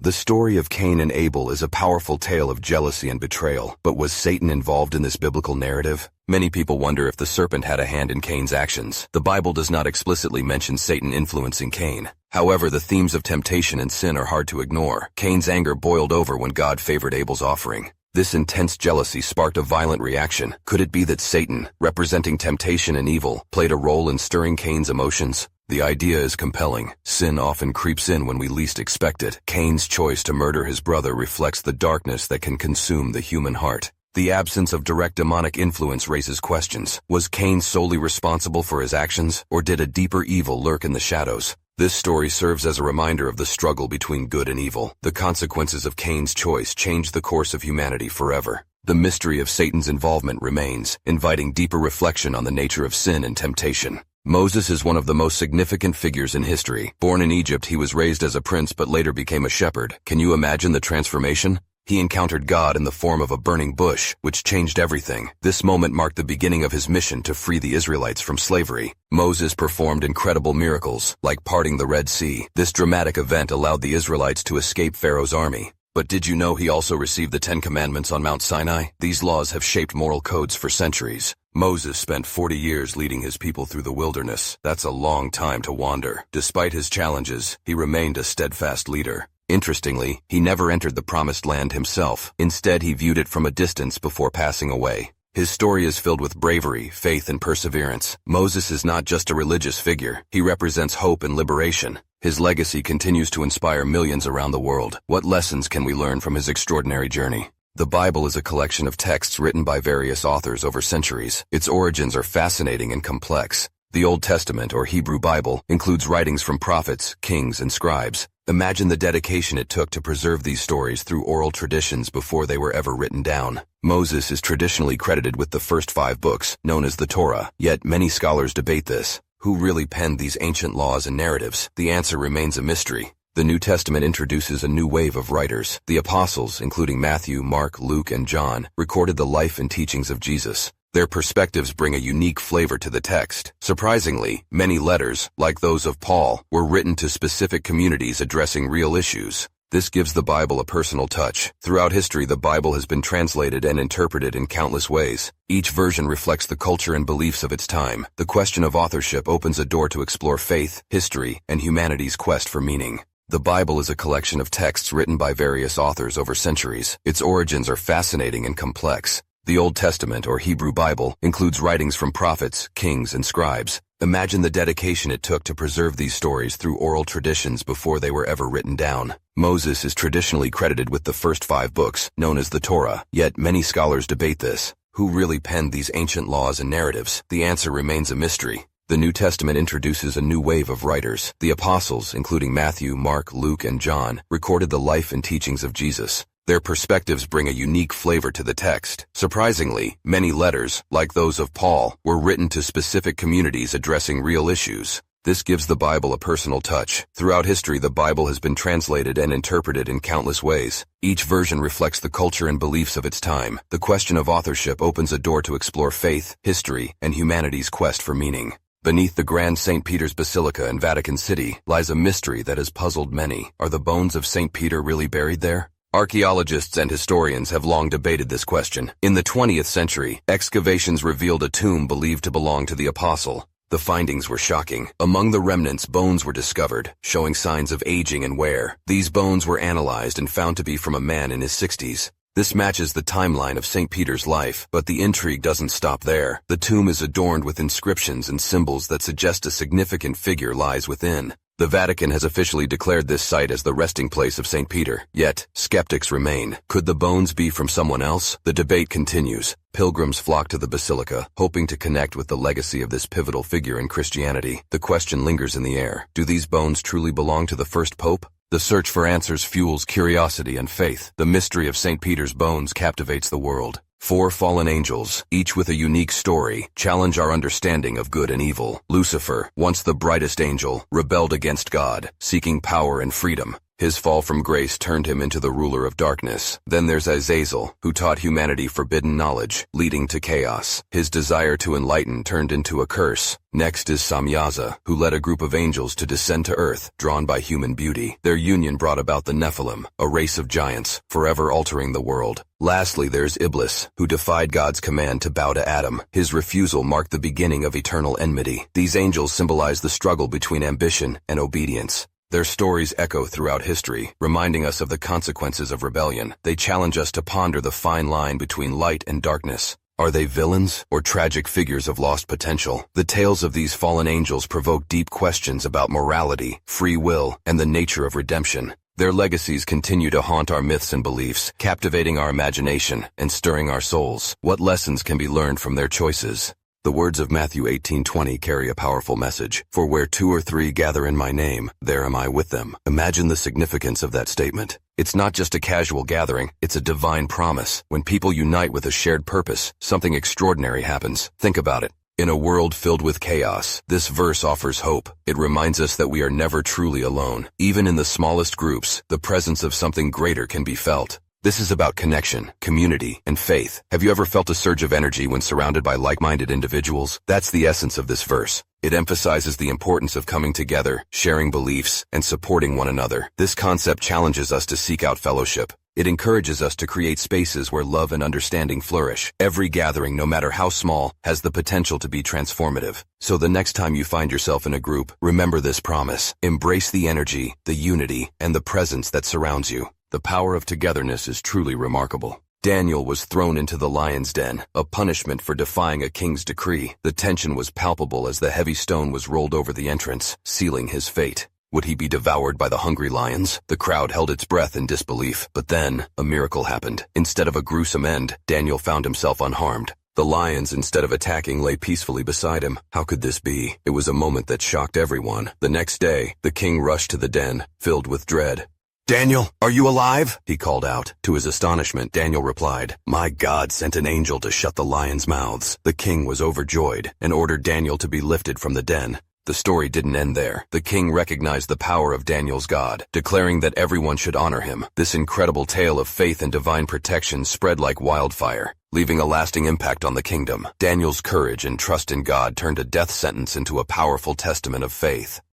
The story of Cain and Abel is a powerful tale of jealousy and betrayal, but was Satan involved in this biblical narrative? Many people wonder if the serpent had a hand in Cain's actions. The Bible does not explicitly mention Satan influencing Cain. However, the themes of temptation and sin are hard to ignore. Cain's anger boiled over when God favored Abel's offering. This intense jealousy sparked a violent reaction. Could it be that Satan, representing temptation and evil, played a role in stirring Cain's emotions? The idea is compelling. Sin often creeps in when we least expect it. Cain's choice to murder his brother reflects the darkness that can consume the human heart. The absence of direct demonic influence raises questions. Was Cain solely responsible for his actions, or did a deeper evil lurk in the shadows? This story serves as a reminder of the struggle between good and evil. The consequences of Cain's choice changed the course of humanity forever. The mystery of Satan's involvement remains, inviting deeper reflection on the nature of sin and temptation. Moses is one of the most significant figures in history. Born in Egypt, he was raised as a prince but later became a shepherd. Can you imagine the transformation? He encountered God in the form of a burning bush, which changed everything. This moment marked the beginning of his mission to free the Israelites from slavery. Moses performed incredible miracles, like parting the Red Sea. This dramatic event allowed the Israelites to escape Pharaoh's army. But did you know he also received the 10 Commandments on Mount Sinai? These laws have shaped moral codes for centuries. Moses spent 40 years leading his people through the wilderness. That's a long time to wander. Despite his challenges, he remained a steadfast leader. Interestingly, he never entered the Promised Land himself. Instead, he viewed it from a distance before passing away. His story is filled with bravery, faith, and perseverance. Moses is not just a religious figure. He represents hope and liberation. His legacy continues to inspire millions around the world. What lessons can we learn from his extraordinary journey? The Bible is a collection of texts written by various authors over centuries. Its origins are fascinating and complex. The Old Testament, or Hebrew Bible, includes writings from prophets, kings, and scribes. Imagine the dedication it took to preserve these stories through oral traditions before they were ever written down. Moses is traditionally credited with the first 5 books, known as the Torah, yet many scholars debate this. Who really penned these ancient laws and narratives? The answer remains a mystery. The New Testament introduces a new wave of writers. The apostles, including Matthew, Mark, Luke, and John, recorded the life and teachings of Jesus. Their perspectives bring a unique flavor to the text. Surprisingly, many letters, like those of Paul, were written to specific communities addressing real issues. This gives the Bible a personal touch. Throughout history, the Bible has been translated and interpreted in countless ways. Each version reflects the culture and beliefs of its time. The question of authorship opens a door to explore faith, history, and humanity's quest for meaning. The Bible is a collection of texts written by various authors over centuries. Its origins are fascinating and complex. The Old Testament, or Hebrew Bible, includes writings from prophets, kings, and scribes. Imagine the dedication it took to preserve these stories through oral traditions before they were ever written down. Moses is traditionally credited with the first 5 books, known as the Torah, yet many scholars debate this. Who really penned these ancient laws and narratives? The answer remains a mystery. The New Testament introduces a new wave of writers. The apostles, including Matthew, Mark, Luke, and John, recorded the life and teachings of Jesus. Their perspectives bring a unique flavor to the text. Surprisingly, many letters, like those of Paul, were written to specific communities addressing real issues. This gives the Bible a personal touch. Throughout history, the Bible has been translated and interpreted in countless ways. Each version reflects the culture and beliefs of its time. The question of authorship opens a door to explore faith, history, and humanity's quest for meaning. Beneath the Grand St. Peter's Basilica in Vatican City lies a mystery that has puzzled many. Are the bones of St. Peter really buried there? Archaeologists and historians have long debated this question. In the 20th century, excavations revealed a tomb believed to belong to the apostle. The findings were shocking. Among the remnants, bones were discovered, showing signs of aging and wear. These bones were analyzed and found to be from a man in his 60s. This matches the timeline of St. Peter's life, but the intrigue doesn't stop there. The tomb is adorned with inscriptions and symbols that suggest a significant figure lies within. The Vatican has officially declared this site as the resting place of St. Peter. Yet, skeptics remain. Could the bones be from someone else? The debate continues. Pilgrims flock to the basilica, hoping to connect with the legacy of this pivotal figure in Christianity. The question lingers in the air. Do these bones truly belong to the first pope? The search for answers fuels curiosity and faith. The mystery of St. Peter's bones captivates the world. 4 fallen angels, each with a unique story, challenge our understanding of good and evil. Lucifer, once the brightest angel, rebelled against God, seeking power and freedom. His fall from grace turned him into the ruler of darkness. Then there's Azazel, who taught humanity forbidden knowledge, leading to chaos. His desire to enlighten turned into a curse. Next is Samyaza, who led a group of angels to descend to earth, drawn by human beauty. Their union brought about the Nephilim, a race of giants, forever altering the world. Lastly, there's Iblis, who defied God's command to bow to Adam. His refusal marked the beginning of eternal enmity. These angels symbolize the struggle between ambition and obedience. Their stories echo throughout history, reminding us of the consequences of rebellion. They challenge us to ponder the fine line between light and darkness. Are they villains or tragic figures of lost potential? The tales of these fallen angels provoke deep questions about morality, free will, and the nature of redemption. Their legacies continue to haunt our myths and beliefs, captivating our imagination and stirring our souls. What lessons can be learned from their choices? The words of Matthew 18:20 carry a powerful message. For where 2 or 3 gather in my name, there am I with them. Imagine the significance of that statement. It's not just a casual gathering, it's a divine promise. When people unite with a shared purpose, something extraordinary happens. Think about it. In a world filled with chaos, this verse offers hope. It reminds us that we are never truly alone. Even in the smallest groups, the presence of something greater can be felt. This is about connection, community, and faith. Have you ever felt a surge of energy when surrounded by like-minded individuals? That's the essence of this verse. It emphasizes the importance of coming together, sharing beliefs, and supporting one another. This concept challenges us to seek out fellowship. It encourages us to create spaces where love and understanding flourish. Every gathering, no matter how small, has the potential to be transformative. So the next time you find yourself in a group, remember this promise. Embrace the energy, the unity, and the presence that surrounds you. The power of togetherness is truly remarkable. Daniel was thrown into the lion's den, a punishment for defying a king's decree. The tension was palpable as the heavy stone was rolled over the entrance, sealing his fate. Would he be devoured by the hungry lions? The crowd held its breath in disbelief. But then, a miracle happened. Instead of a gruesome end, Daniel found himself unharmed. The lions, instead of attacking, lay peacefully beside him. How could this be? It was a moment that shocked everyone. The next day, the king rushed to the den, filled with dread. "Daniel, are you alive?" he called out. To his astonishment, Daniel replied, "My God sent an angel to shut the lions' mouths." The king was overjoyed and ordered Daniel to be lifted from the den. The story didn't end there. The king recognized the power of Daniel's God, declaring that everyone should honor him. This incredible tale of faith and divine protection spread like wildfire, leaving a lasting impact on the kingdom. Daniel's courage and trust in God turned a death sentence into a powerful testament of faith.